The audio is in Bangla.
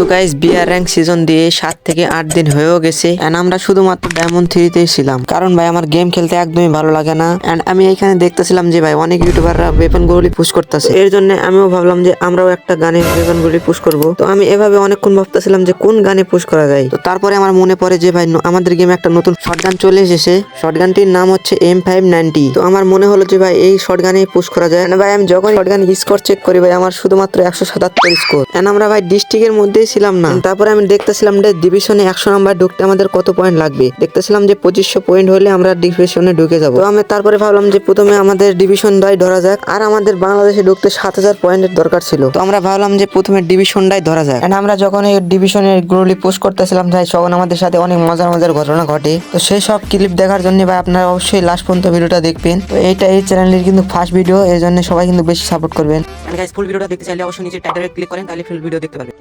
তো গাইস বিআর র্যাঙ্ক সিজন দিয়ে 7 থেকে 8 দিন হয়েও গেছে এন্ড আমরা শুধুমাত্র ডায়মন্ড 3 তেই ছিলাম, কারণ ভাই আমার গেম খেলতে একদমই ভালো লাগে না। এন্ড আমি এখানে দেখতেছিলাম যে ভাই অনেক ইউটিউবাররা ওয়েপন গুলি পুশ করতেছে, এর জন্য আমিও ভাবলাম যে আমরাও একটা গানে ওয়েপন গুলি পুশ করব। তো আমি এভাবে অনেকক্ষণ ভাবতেছিলাম যে কোন গানে পুশ করা যায়। তো তারপরে আমার মনে পড়ে যে ভাই আমাদের গেমে একটা নতুন শটগান চলে এসেছে, শটগানটির নাম হচ্ছে M590। তো আমার মনে হলো যে ভাই এই শটগানে পুশ করা যায়। ভাই আমি যখন শটগান স্কোর চেক করি ভাই আমার শুধুমাত্র 177 স্কোর। এন্ড আমরা ভাই ডিস্ট্রিক্টের মধ্যেই ছিলাম না। তারপরে আমি দেখতেছিলাম যে ডিভিশনে 100 নাম্বার ঢুকতে আমাদের কত পয়েন্ট লাগবে। দেখতেছিলাম যে 2500 পয়েন্ট হলে আমরা ডিভিশনে ঢুকে যাব। তো আমি তারপরে ভাবলাম যে প্রথমে আমাদের ডিভিশনটাই ধরা যাক, আর আমাদের বাংলাদেশে ঢুকতে 7000 পয়েন্টের দরকার ছিল। তো আমরা ভাবলাম যে প্রথমে ডিভিশনটাই ধরা যাক। এন্ড আমরা যখন এই ডিভিশনের গুলি পুশ করতেছিলাম ভাই তখন আমাদের সাথে অনেক মজার মজার ঘটনা ঘটে। তো সেই সব ক্লিপ দেখার জন্য ভাই আপনারা অবশ্যই লাস্ট পর্যন্ত ভিডিওটা দেখবেন। তো এইটা এই চ্যানেলের কিন্তু ফার্স্ট ভিডিও, এর জন্য সবাই কিন্তু বেশি সাপোর্ট করবেন। গাইস ফুল ভিডিওটা দেখতে চাইলে অবশ্যই নিচে টাইটেলে ক্লিক করেন, তাহলে ফুল ভিডিও দেখতে পারবেন।